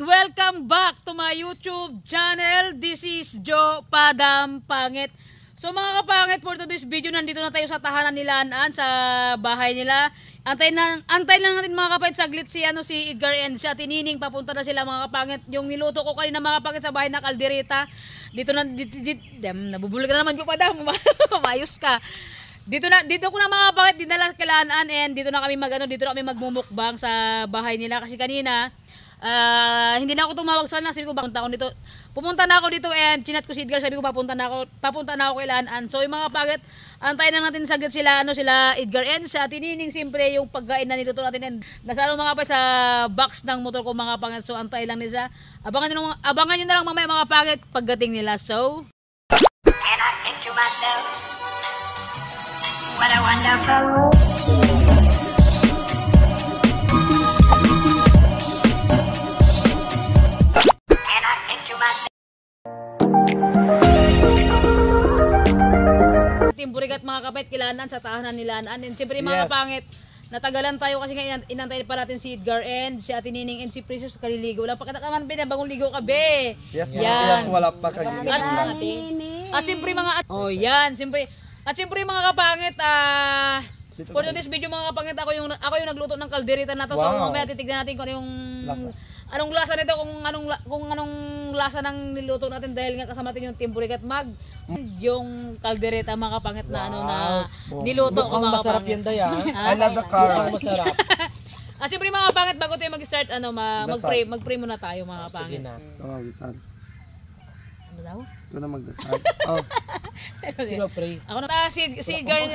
Welcome back to my YouTube channel. This is Joe Padam Pangit. So mga kapangit, for today's video, nandito na tayo sa tahanan nila Ann, sa bahay nila. Antay lang natin mga kapangit saglit si Edgar and siya Tinining. Papunta na sila mga kapangit. Yung niluto ko kanina mga kapangit sa bahay na kaldereta. Nabubulol ka na naman, Joe Padam. Maayos ka. Dito ko na mga kapangit dinala kila Ann, and dito na kami magmumukbang sa bahay nila kasi kanina hindi na ako tumawag sana, sabi ko pumunta na ako dito and chinat ko si Edgar, sabi ko papunta na ako kay Ann. So yung mga kapangit, antayin na natin saglit sila Edgar and sa Tinining, siyempre yung pagkain na niluto natin, and nasalo mga kapangit sa box ng motor ko mga kapangit. So antay lang nila, abangan nyo na lang mamaya mga kapangit pagdating nila. So and I think to myself, what a wonderful world. Timburigat mga kapait kilanan sa tahanan nila Ann, and siyempre mga kapangit, natagalan tayo kasi nga inantay pa natin si Edgar and si Ate Nining and si Precious kaliligo lang. Pagkatakaman bagong ligo ka be. Yes, yan. Wala pa kagilis. At siyempre mga kapangit, for today's video mga kapangit, ako yung nagluto ng kaldereta na to. So mamaya titignan natin kung yung anong lasa nito, kung anong lasa ng niluto natin, dahil nga kasama natin yung timburigat yung kaldereta mga kapangit na na niluto ko mga masarap kapangit. Yan Daya. I love the carrot. Masarap. At siyempre mga kapangit, bago tayo mag-start mag-pray muna tayo mga kapangit. Sige na. Ano daw? Ito na magdasal. Sino pray? Ako na si Edgar.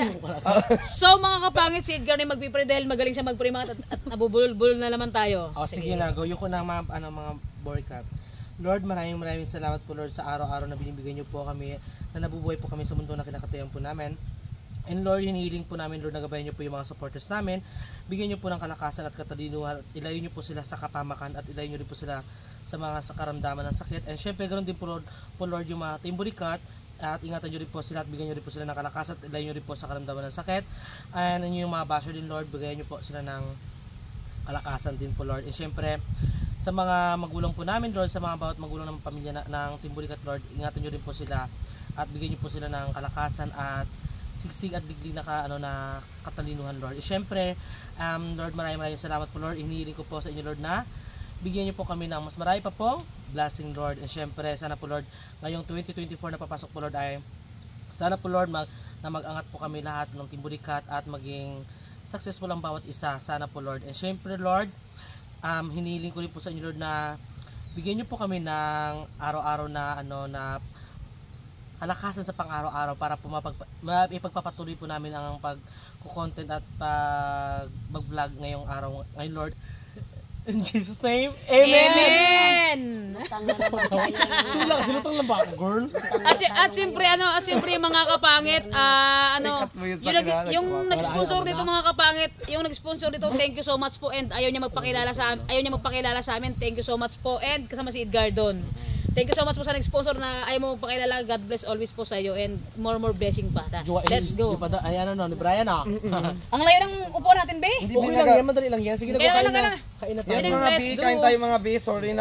So mga kapangit, si Edgar na magpipray dahil magaling siya magpray mga at nabubulol-bulol na naman tayo. Sige na, goyo ko na mga boycott. Lord, maraming salamat po Lord sa araw-araw na binibigyan niyo po kami, na nabubuhay po kami sa mundo na kinakatayan po namin. And Lord, hinihiling po namin Lord, nagabayan niyo po yung mga supporters namin. Bigyan niyo po ng kalakasan at katalinuhan, at ilayo niyo po sila sa kapamakan, at ilayo niyo rin po sila sa mga karamdaman ng sakit. And syempre ganoon din po Lord yung mga timburikat, at ingatan niyo rin po sila at bigyan niyo rin po sila ng kalakasan, at ilayo niyo rin po sa karamdaman ng sakit. And yung mga basher din Lord, bigyan niyo po sila ng kalakasan din po Lord. And syempre sa mga magulang po namin Lord, sa mga bawat magulang ng pamilya ng timburikat Lord, ingatan niyo rin po sila at bigyan niyo po sila ng kalakasan at sigsig at diglig na katalinuhan Lord. Siyempre, Lord, maraming salamat po Lord. Inihiling ko po sa inyo Lord na bigyan niyo po kami ng mas marami pa po blessing Lord. And siyempre, sana po Lord, ngayong 2024 na papasok po Lord, ay sana po Lord na mag-angat po kami lahat ng timburikat at maging successful ang bawat isa. Sana po Lord. And siyempre Lord, hinihiling ko rin po sa inyo Lord na bigyan niyo po kami ng araw-araw na kalakasan sa pang-araw-araw para po ipagpapatuloy po namin ang pag-content at mag-vlog ngayong araw. Ngayon Lord, in Jesus name, Amen! Sinutang lang ba ako, girl? At siyempre mga kapangit, yung nag-sponsor dito mga kapangit, thank you so much po, and ayaw niya magpakilala sa amin. Thank you so much po, and kasama si Edgar doon. Thank you so much po sa nag-sponsor na ayaw mo magpakilala. God bless always po sa iyo, and more blessing pa. Let's go. Ayan ni Brian Ang layo ng upuan natin, be? Okay lang yan, madali lang yan. Sige na, kain na. Yes mga B, kain tayo mga B. Sorry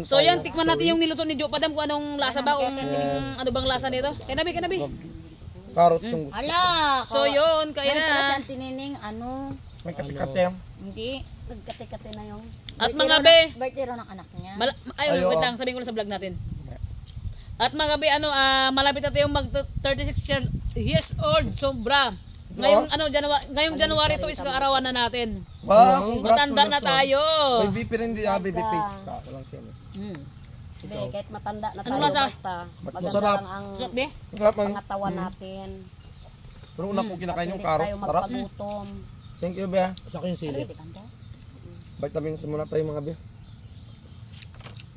So yan, tikman natin yung niluto ni Joe Padam kung anong lasa ba, kung ano bang lasa nito. Kaya na, be. Carrot yung gusto. So yun, kaya na. Pala si Tinining, may kati-kati. hindi, nagkati-kati na yung At mga be, birthday raw ng anak niya. wait lang, sabihin ko na sa vlog natin. At mga be, malapit na tayong mag 36 years old, sobra. Ngayong January to is kaarawan na natin. Matanda na tayo. May BP rin, diabetes. Walang sino. Be, kahit matanda na tayo, Anong lasa? basta maganda Masarap. lang ang Sarap, be? pangatawan natin. Pero una ko kinakain yung Hindi carrot. tayo Sarap. magpagutom. Thank you, Bea. Sa akin yung sili. Lawiti ka to? Vitamins muna tayo mga Bea.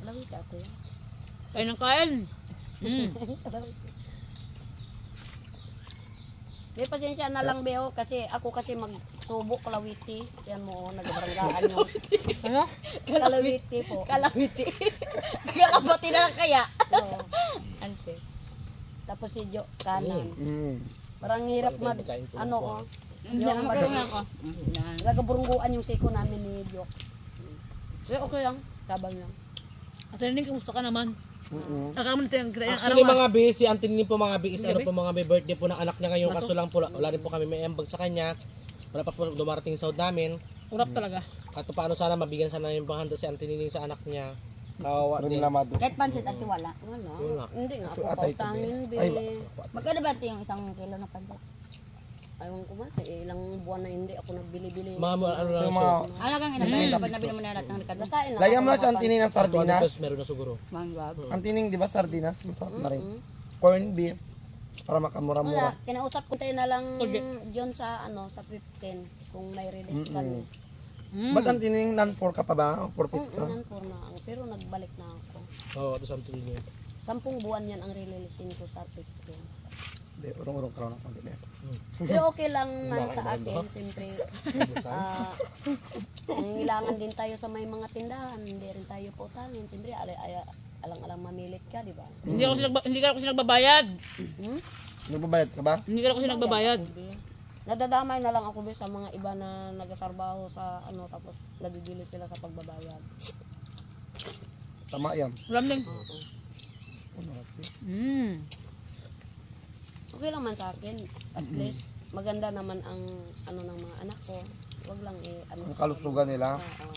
Lawiti ako yan. Kain ng kain. Be, pasensya na lang, Beo, kasi ako magsubo kalawiti. Yan mo, nagbaranggaan yung Ano? kalawiti po. Kalawiti. Kalabati na lang kaya. Oo. Ante. Tapos si Jo, kanan. Mm. Parang hirap yung nagaburungguan yung siko namin ni Jo. Okay lang, tabang lang. At Nining, kamusta ka naman? Akala mo natin ang araw Actually nga. mga bi, si Auntie Nining po mga bi is ano po mga bi, birthday po ng anak niya ngayon. Kaso lang po, wala rin po kami may ambag sa kanya. Wala pa po dumarating sa namin. Urap talaga. At paano sana mabigyan sana yung panghanda si Auntie Nining sa anak niya. Kawawa Rin din. lamado. Kahit pansit at wala. Wala. Hindi nga ako Atay to, pautangin, be. Ay, Magkano ba ito yung isang kilo na pansit? Ayaw ko ba? Ilang buwan na hindi ako nagbili-bili. Mga ano So, lang mga, so. Alagang inabay. Kapag nabili mo na lahat ng rikado. Nakain na lagyan mo ako na siya ang tining ng 200 sardinas. pesos meron na siguro. Manggab. Ang tining, di ba, sardinas? Masarap na rin. Corn beef. Para Wala, makamura-mura. kinausap ko tayo na lang Okay. John sa sa 15 kung may release kami. Ba't ang tining non-pork ka pa ba? O 4 piece ka? Nanpor na ako, pero nagbalik na ako. Oo, ito sa Auntie Nining. 10 buwan yan ang releasein ko sa 15. Hindi, urong-urong ka na konti na. Pero okay lang man sa akin, siyempre. Nangailangan din tayo sa may mga tindahan, hindi rin tayo pautangin. Siyempre, alang-alang mamilit ka, di ba? Hindi ka kasi nagbabayad. Nagbabayad ka ba? Hindi ka kasi nagbabayad. Hindi. Nadadamay na lang ako be sa mga iba na nagtatrabaho sa tapos nabibili sila sa pagbabayad. Tama yan. Ulam din. Okay lang man sa akin. At least maganda naman ang ng mga anak ko. Wag lang Ang kalusugan nila. Oo.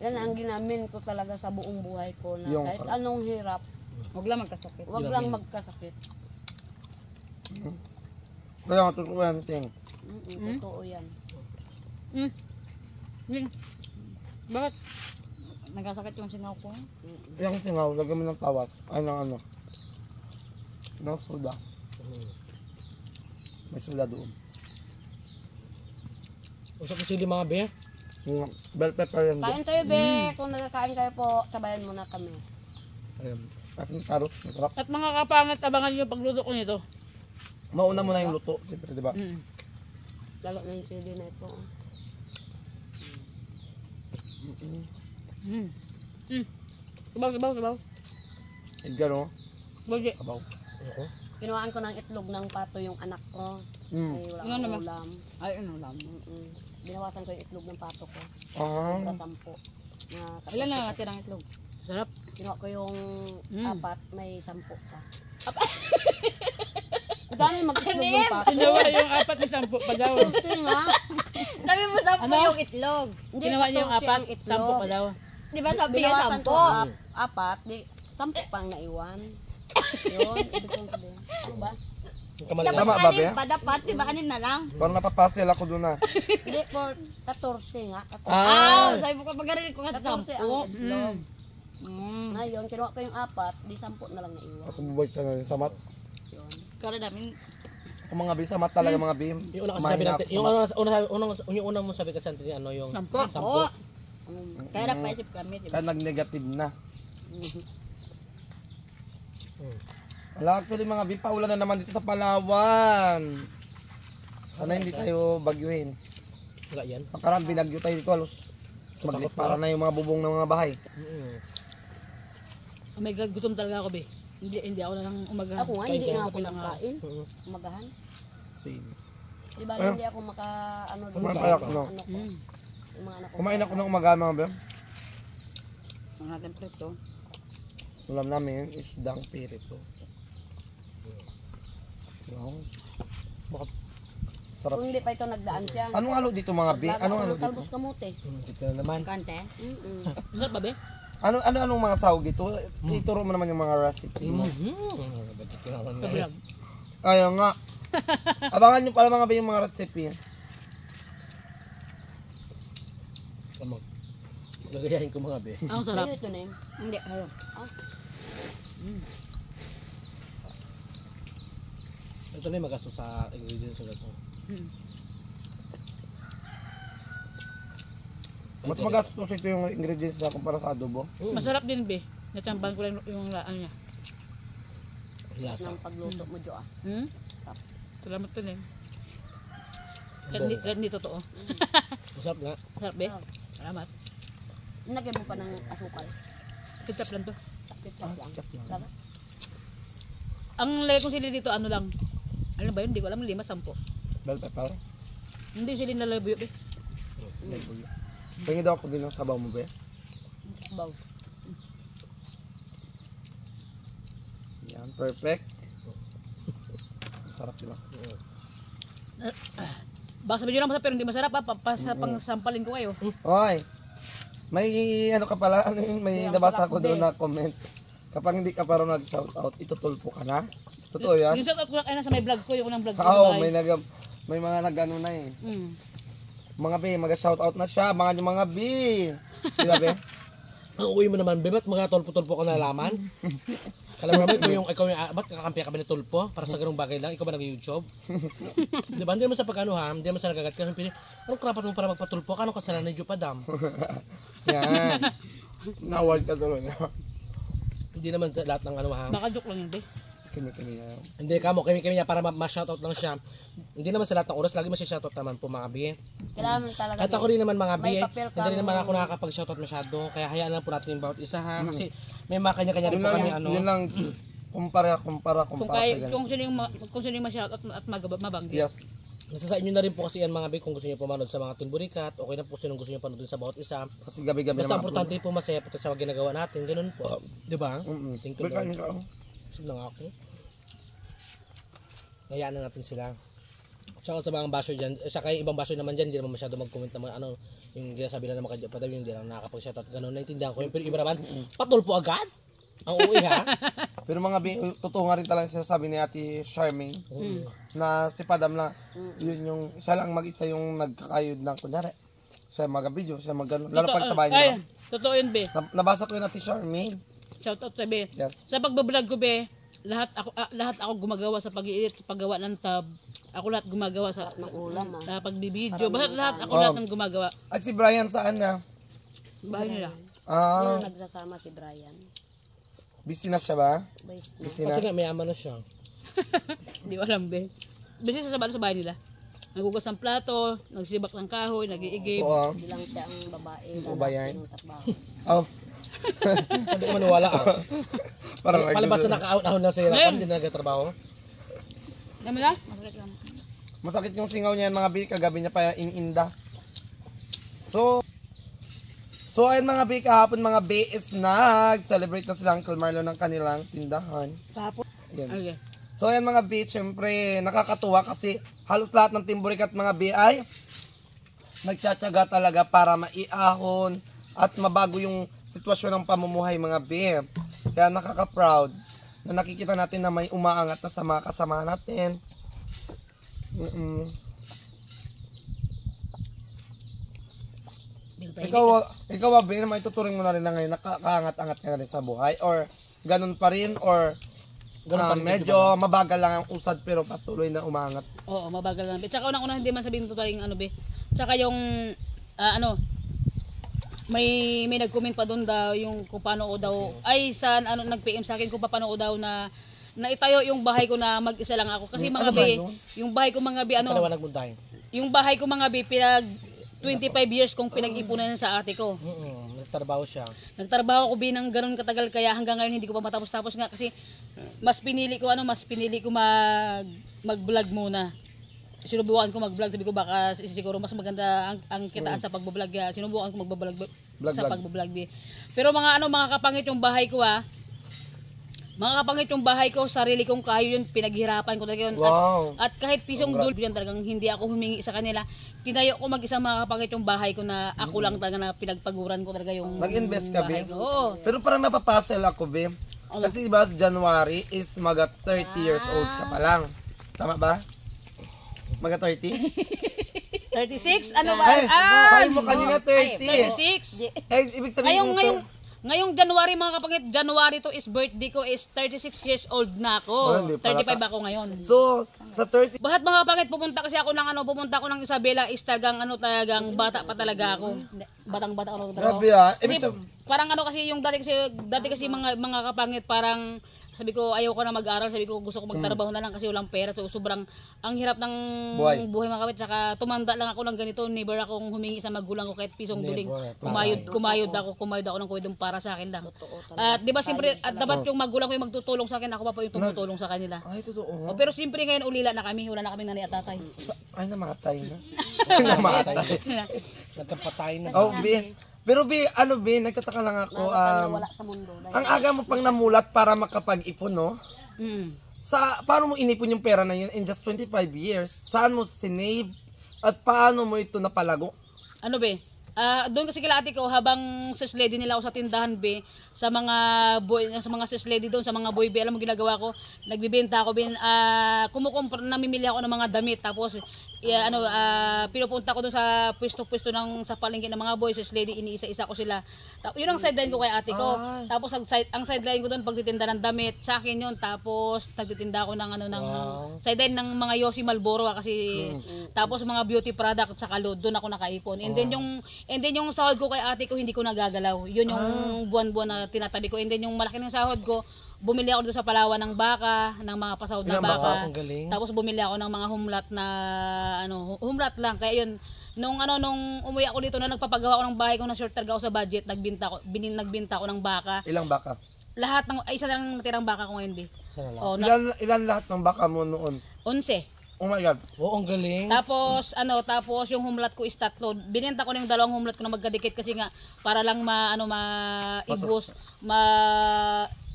Yan ang ginamin ko talaga sa buong buhay ko na Yung kahit anong hirap, Huwag lang magkasakit. wag lang magkasakit. Kaya matutuwa yan, Ting. Totoo yan. Bakit? Nagkasakit yung singaw ko. Yung singaw, lagyan mo ng tawas. Ay, ng ng soda. May soda doon. Usap ko sili mga be. Yung bell pepper yan doon. Kain tayo, be. Kung nagkakain kayo po, sabayan muna kami. Ayan. At yung carrot, masarap. At mga kapangit, abangan nyo yung pagluto ko nito. Mauna mo na yung luto, siyempre, di ba? Lalo na yung CD na ito. Sabaw. Edgar, no? Bagay. Kabaw. Kinuhaan ko ng itlog ng pato yung anak ko. Ay, wala Ano akong naman? ulam. Ay, ano lang. Binawasan ko yung itlog ng pato ko. Ah, Para 10. Ilan na natirang itlog? Sarap. Kinuha ko yung 4, may 10 pa. Ang dami mag-itlog ng pato. Ginawa yung 4 na 10 pa daw. Kasi nga, Sabi mo sa Ano? yung itlog. hindi Ginawa niya yung 14 ang 4, itlog. 10 pa daw. Di ba sabi niya Binawasan ko 10? 4, di 10 pang naiwan. Yun, ibig kong sabihin. Ano ba? Kamali. tama ba, be? Padapat, di ba anin na lang? Parang napapasel ako doon na. Hindi, for 14 nga. 14 Ah, sabi mo kapag garinig ko nga sa 14 ang 10. itlog. Ngayon, kinuha ko yung 4, di 10 na lang naiwan. Ako buboy sa samat. Yun. Kaya namin, Ako mga bi, samat talaga mga bi. Yung una kasi sabi natin, yung una mo sabi kasi Auntie ano yung 10. 10. kaya napaisip kami, di ba? Kaya nag-negative na. Wala, actually mga bi, paulan na naman dito sa Palawan. Sana hindi tayo bagyuhin. Wala yan. Nakarang binagyo tayo dito, halos para na yung mga bubong ng mga bahay. Oh my God, gutom talaga ako, be. Hindi ako na lang umagahan. Ako nga, Kain hindi kayo nga sa ako pilang araw. nagkain. Umagahan. Same. Di ba, hindi ako doon Kumain sa pala ako, no? ano ko. Yung mga anak ko. Kumain ako ng umaga mga bi. Ang natin prito. Ulam namin is dang pirito. Wow. Bakit? Sarap. Kung hindi pa ito nagdaan siya. Anong halo dito mga bi? Anong halo dito? Talbos kamote. Dito na naman. Kante. Sarap ba, be? Anong mga sahog dito? Ituro mo naman yung mga recipe mo. Sa vlog. Ayaw nga. Abangan nyo pala mga ba yung mga recipe. Tama. Gagayahin ko mga be. Ang sarap. Sa'yo ito na yun. Hindi, ayaw. Ito na yung magasto sa ingredients ng ito. Mas magastos ito yung ingredients na kumpara sa adobo. Masarap din, be. Natsambahan ko lang yung laan niya. Lasa. Ng pagluto mo, Jo. Salamat din, eh. Kahit hindi totoo. Masarap nga. Masarap, be. Salamat. Nagay mo pa ng asukal. Ketchup lang to. Ketchup lang. Sarap. Ang lagay kong sili dito, ano lang. Ano ba yun? Hindi ko alam. 5-10. Bell pepper. Hindi sili na labuyo, be. Tingin daw ako din ng sabaw mo, be. Takbaw. Yan, perfect. Sarap nila. Baka sabihin nyo lang masarap pero hindi masarap ha. Pang sampalin ko kayo. Oy, may ano ka pala, ano yun, may nabasa ko doon na comment. Kapag hindi ka parang nag-shoutout, itutulpo ka na. Totoo yan? Yung shoutout ko lang ayun sa may vlog ko, yung unang vlog ko. Oo, sa bahay. may mga nag-ano na eh. Mm. Mga B, mag-shoutout na siya, mga B. Sila B? Ang uwi mo naman, be, ba't mga tulpo-tulpo ko nalaman? Alam mo ba, ikaw yung, ba't kakampi ka ba ni tulpo? Para sa ganung bagay lang, ikaw ba nag-YouTube? Di ba? Hindi naman sa pagkano ha, hindi naman sa nagagat ka. Anong krapat mo para magpatulpo ka? Anong kasalanan ni Jupadam? Yan. Na-award ka tuloy. Hindi naman sa lahat ng ano ha. Baka joke lang yun, be. Kami yan. Hindi ka mo, kami niya para ma-shoutout lang siya. Hindi naman sa lahat ng oras, lagi masya-shoutout naman po mga bi. Kailangan talaga. Kahit ako rin naman mga bi, May papel ka hindi rin naman mo. ako nakakapag-shoutout masyado. Kaya hayaan lang po natin yung bawat isa ha. Kasi may mga kanya-kanya rin Yun po lang, kami ano. yun lang, kumpara. Kung sino yung ma-shoutout at mabanggit. Yes. Nasa sa inyo na rin po kasi yan mga bi kung gusto niyo pumanood sa mga Timburikat. Okay na po sino gusto niyo panoodin sa bawat isa. Kasi gabi-gabi Basta naman. importante po masaya po sa ginagawa natin. Ganun po. Di ba? Thank you Lord. Ka. Busog lang ako. Hayaan na natin sila. Tsaka sa mga basher dyan, saka yung ibang basher naman dyan, hindi naman masyado mag-comment ng mga ano, yung ginasabi na naman kadya pa daw, yung hindi lang nakakapag-shoutout. Ganun, naintindihan ko yun. Pero iba naman, patulpo agad? Ang uwi ha? Pero mga B, totoo nga rin talaga sinasabi ni Ate Charmaine na si Padam na yun yung, siya lang mag-isa yung nagkakayod ng kunyari. Siya mag-video, siya mag-ano, lalo pag sa bahay Ay, nila. totoo yun, be. Nabasa ko yun Ate Charmaine. Shoutout sa be. Yes. Sa pagbablog ko, be, lahat ako gumagawa sa pag-iit, paggawa ng tab. Ako lahat gumagawa sa Ng ulam pagbibideo. Basta lahat ako lahat ng gumagawa. At si Brian saan na? Bahay nila. Yung nagsasama si Brian. Busy na siya ba? Boys, Busy na? Kasi nga mayaman na siya. Hindi ko alam, be. Basta sa bahay nila. Nagugas ng plato, nagsibak ng kahoy, nag-iigib. Oo. bilang siya ang babae. Ikaw ba yan? ng trabaho. Oh, Hindi ko maniwala ah. parang Palabas na naka-out-out na sa hirapan, hindi na nagtatrabaho. Alam mo na? masakit yung singaw niya mga B, kagabi niya pa ininda. So ayun mga B, kahapon mga B is nag-celebrate na sila Uncle Marlon ng kanilang tindahan. Kahapon. Ayan. Okay. So ayan mga B, syempre nakakatuwa kasi halos lahat ng Timburikat mga B ay nagtsatsaga talaga para maiahon at mabago yung sitwasyon ng pamumuhay mga B. Kaya nakaka-proud na nakikita natin na may umaangat na sa mga kasama natin. Ikaw ba, na maituturing mo na rin na ngayon nakakaangat-angat ka na rin sa buhay? Or ganun pa rin? Or medyo mabagal lang ang usad pero patuloy na umangat? Oo, mabagal lang. Tsaka unang-una hindi man sabihin totaling ano, be. Tsaka yung may nag-comment pa doon daw yung kung paano ko daw ay saan nag-PM sa akin kung paano ko daw na itayo yung bahay ko na mag-isa lang ako kasi mga be, yung bahay ko mga be Paliwanag mo tayo. yung bahay ko mga be pinag 25 years kong pinag-ipunan sa ate ko. Nagtrabaho siya. Nagtrabaho ko be ng ganun katagal kaya hanggang ngayon hindi ko pa matapos-tapos nga kasi mas pinili ko mag-vlog muna. Sinubukan ko mag-vlog, sabi ko baka siguro mas maganda ang kitaan sa pagbo-vlog. Sinubukan ko mag-vlog sa pagbo-vlog. Pero mga kapangit yung bahay ko Mga kapangit yung bahay ko, sarili kong kayo yun, pinaghirapan ko talaga yun. Wow. At kahit pisong dul, yan talagang hindi ako humingi sa kanila. Tinayo ko mag-isang mga kapangit yung bahay ko na ako lang talaga na pinagpaguran ko talaga yung Nag-invest ka, bahay be? ko. Oo. Pero parang napapasel ako, be. Kasi diba, January is maga 30 years old ka pa lang. Tama ba? Maga 30? 36? Ano ba? Sabi mo kanina 30. 36? Ibig sabihin Ngayong January mga kapangit, January to is birthday ko is 36 years old na ako. 35 ako ngayon. So, sa 30, Bahat mga kapangit, pupunta ako ng Isabela is talagang bata pa talaga ako. Batang-bata ako. grabe ah. Kasi parang kasi yung dati kasi mga kapangit parang sabi ko ayaw ko na mag-aral, sabi ko gusto ko magtrabaho na lang kasi walang pera. So sobrang ang hirap ng buhay mga kapatid. Saka tumanda lang ako ng ganito, never akong humingi sa magulang ko kahit pisong duling. Kumayod ako ng kuwedong para sa akin lang. At di ba siyempre dapat yung magulang ko yung magtutulong sa akin, ako pa po yung tumutulong sa kanila. ay, totoo. Pero siyempre ngayon ulila na kami, wala na kaming nanay at tatay. Ay, namatay na. Nagkapatay na. Oh, be. Pero nagtataka lang ako. Nakakawala sa mundo. Dahil Ang aga mo pang namulat para makapag-ipon, no? Mm. Paano mo inipon yung pera na yun in just 25 years? Saan mo sinave? At paano mo ito napalago? Ano be? Doon kasi kila ate ko habang sis lady nila ako sa tindahan be, sa mga sis lady doon, sa mga boy be, alam mo ginagawa ko, nagbibenta ako kumukumpra, namimili ako ng mga damit, tapos pinupunta ko doon sa pwesto ng sa palengke ng mga boy, sis lady, iniisa-isa ko sila. Yun ang sideline ko kay ate ko. Tapos ang sideline ko doon pagtitinda ng damit, sa akin yun. Tapos nagtitinda ako ng sideline ng mga Yossi Malboro kasi tapos mga beauty product sa kalod, doon ako nakaipon. And then yung sahod ko kay ate ko hindi ko nagagalaw. Yun yung buwan-buwan na tinatabi ko. And then yung malaki ng sahod ko, bumili ako doon sa Palawan ng baka, ng mga pasahod na baka. Ang galing. Tapos bumili ako ng mga humlat lang. Kaya yun, nung umuwi ako dito na nagpapagawa ko ng bahay ko na short talaga ako sa budget, nagbinta ako ng baka. Ilang baka? Lahat isa na lang natirang baka ko ngayon, be. Sana lang. Oh, Ilan lahat ng baka mo noon? 11. Oh my God. Oo, ang galing. Tapos yung humlat ko is 3. Binenta ko ng 2 humlat ko na magkadikit kasi nga para lang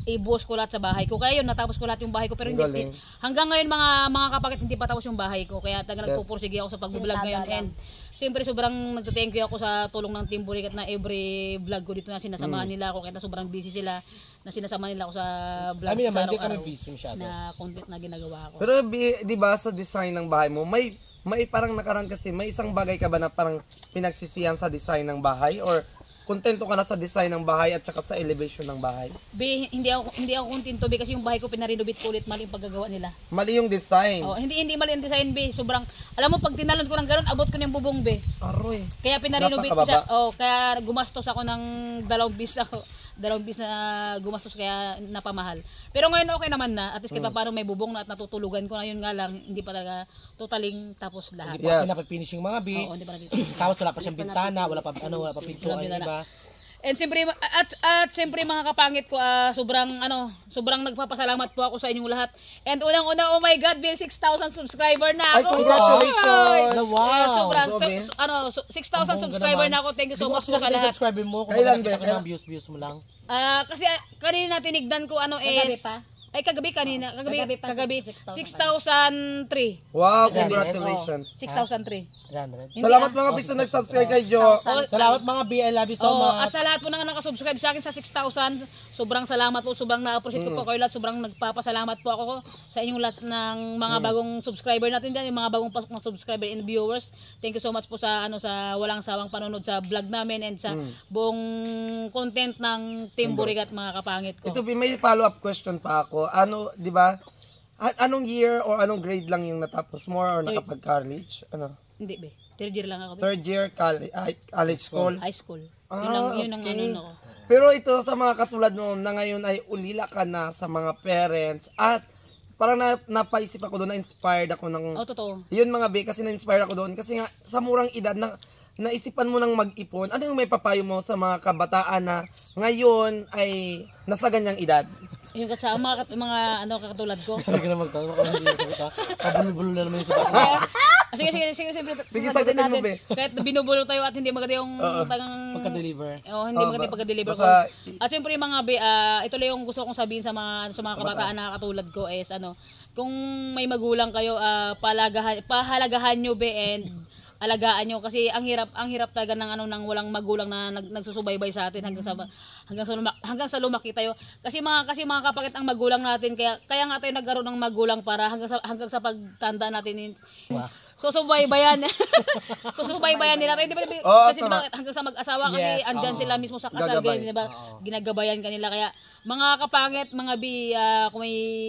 i-boost ko lahat sa bahay ko. Kaya yun, natapos ko lahat yung bahay ko. Pero hindi, Galing. hanggang ngayon mga kapakit, hindi pa tapos yung bahay ko. Kaya talaga nagpupursige ako sa pag-vlog ngayon. And siyempre sobrang nagte-thank you ako sa tulong ng Team Burikat na every vlog ko dito na sinasamahan nila ako. Kaya sobrang busy sila na sinasama nila ako sa vlog. Kami sa naman, hindi araw-araw kami busy masyado. na content na ginagawa ko. Pero di ba sa design ng bahay mo, may parang nakaraan kasi, may isang bagay ka ba na parang pinagsisihan sa design ng bahay? Or kontento ka na sa design ng bahay at saka sa elevation ng bahay? Hindi ako kontento kasi yung bahay ko pinarenovate ko ulit, mali yung paggagawa nila. Mali yung design. Oh, hindi mali yung design, be. Sobrang, alam mo, pag tinalon ko ng gano'n, abot ko ng bubong, be. Aroy. Kaya pinarenovate ko siya. Napakababa. Oh, kaya gumastos ako ng 2 bis na gumastos kaya napamahal. Pero ngayon okay naman na. At least kahit paano may bubong na at natutulugan ko na, yun nga lang, hindi pa talaga totaling tapos lahat. Hindi pa kasi napipinish yung mga bi. Oo, hindi pa natin. Tapos wala pa siyang bintana, wala pa pintuan, Wala iba. And siyempre siyempre mga kapangit ko, sobrang nagpapasalamat po ako sa inyong lahat. And unang-una, oh my God, 6,000 subscriber na Ay, ako. congratulations! Wow! Yeah, sobrang Grabe. 6,000 subscriber na ako. Thank you so much po sa lahat. subscriber mo, kung Kailan, nakita Ben? ka ng views mo lang. Kasi kanina tinigdan ko Kagabi pa? Ay, kagabi kanina. Kagabi pa, Kagabi. 6,000. 6,003. Wow, Grabe. congratulations. 6,003. 300. Salamat mga bis na nag-subscribe kay Jo. Salamat mga bi, I love you so Oh, at much. sa lahat po na nakasubscribe sa akin sa 6,000, sobrang salamat po, sobrang na-appreciate ko po kayo lahat, sobrang nagpapasalamat po ako sa inyong lahat ng mga bagong subscriber natin dyan, yung mga bagong pasok na subscriber and viewers. Thank you so much po sa sa walang sawang panonood sa vlog namin and sa buong content ng Team Burikat, mga kapangit ko. Ito, may follow-up question pa ako. Di ba? Anong year or anong grade lang yung natapos mo or nakapag-college? Hindi be. Third year lang ako. Be. Third year college school. High school. Yun ang Okay. ko. Pero ito sa mga katulad mo na ngayon ay ulila ka na sa mga parents at parang napaisip ako doon, na-inspired ako ng... Oh, totoo. Yun mga be, kasi na-inspired ako doon. Kasi nga, sa murang edad na naisipan mo nang mag-ipon, ano yung may papayo mo sa mga kabataan na ngayon ay nasa ganyang edad? Yung kasama mga katulad ko. Hindi ka na magtawa, kung hindi ka magtawa. Kabulol-bulol na naman yung sabat. Sige, Sige, sagutin mo, be. Kahit binubulo tayo at hindi maganda yung Pagka-deliver. hindi maganda yung pagka-deliver ko. basta- At siyempre yung mga ito lang yung gusto kong sabihin sa mga kabataan na katulad ko is kung may magulang kayo, pahalagahan nyo be and alagaan nyo kasi ang hirap talaga ng walang magulang na nagsusubaybay sa atin hanggang sa lumaki tayo kasi mga kapakit ang magulang natin kaya nga tayo nagkaroon ng magulang para hanggang sa pagtanda natin susubaybayan nila tayo, di ba? Kasi tama. hanggang sa mag-asawa kasi andyan sila mismo sa kasal, Gagabay. di ba? Ginagabayan kanila kaya mga kapangit, mga bi,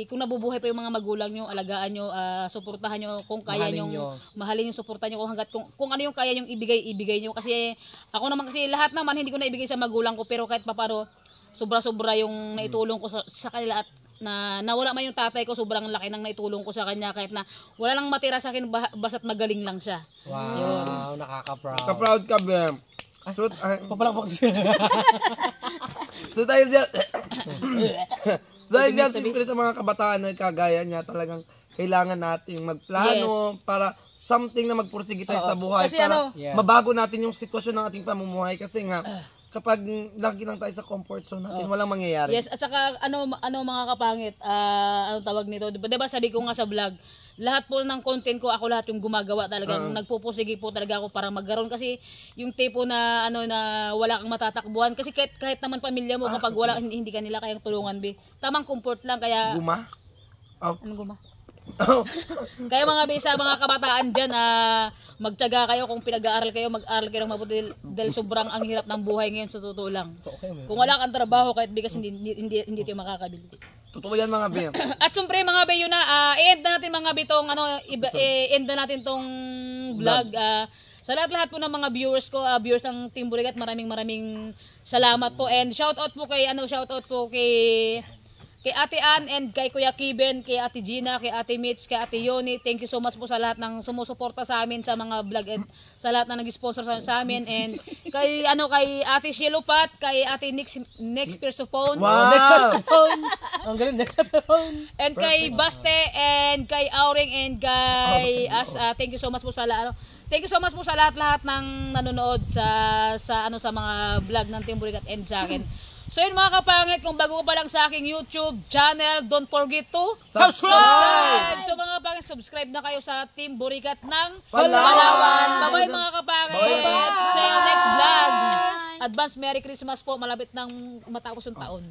kung nabubuhay pa yung mga magulang nyo, alagaan nyo, suportahan nyo kung kaya nyo, mahalin yung suportahan nyo kung ano yung kaya nyo ibigay nyo kasi ako naman kasi lahat naman hindi ko na ibigay sa magulang ko pero kahit papano sobra-sobra yung naitulong ko sa kanila at na nawala man yung tatay ko, sobrang laki ng naitulong ko sa kanya kahit na wala lang matira sa akin basta't magaling lang siya. Wow, nakaka-proud. Ka-proud ka, Bem. Papalakpak siya. So dahil siyempre sa mga kabataan na kagaya niya, talagang kailangan nating magplano para something na magpursige tayo sa buhay Kasi para Yes. mabago natin yung sitwasyon ng ating pamumuhay kasi nga kapag lagi lang tayo sa comfort zone natin, walang mangyayari. Yes, at saka ano mga kapangit, ano tawag nito? 'Di ba sabi ko nga sa vlog, lahat po ng content ko ako lahat yung gumagawa talagang nagpupusigi po talaga ako para magkaroon kasi yung tipo na ano na wala kang matatakbuhan kasi kahit naman pamilya mo kapag wala hindi kanila kayang tulungan be. Tamang comfort lang kaya Guma? Oh. ano guma? Kaya mga bisa, mga kabataan dyan, magtiyaga kayo kung pinag-aaral kayo, mag-aaral kayo ng mabuti dahil sobrang ang hirap ng buhay ngayon sa totoo lang. Kung wala kang trabaho kahit bigas hindi tayo makakabili. Totoo yan mga be. At siyempre mga be yun na, i-end na natin mga be tong i-end na natin tong vlog. Sa lahat po ng mga viewers ko, viewers ng Team Burigat, maraming salamat po and shoutout po kay Ate Ann and kay Kuya Kiben, kay Ate Gina, kay Ate Mitch, kay Ate Yoni. Thank you so much po sa lahat ng sumusuporta sa amin sa mga vlog and sa lahat na nag-sponsor sa amin and kay Ate Shilopat, kay Ate Next Persephone. Wow! Next episode. Ang galing, next episode. And kay Baste and kay Auring and kay As thank you so much po sa lahat. Thank you so much po sa lahat ng nanonood sa mga vlog ng Team Burigat and sa akin. So yun mga kapangit, kung bago ka pa lang sa aking YouTube channel, don't forget to Subscribe! So mga kapangit, subscribe na kayo sa Team Burigat ng Palawan! Bye-bye mga kapangit! Bye-bye! See you next vlog! Advance Merry Christmas po, malapit nang matapos yung taon.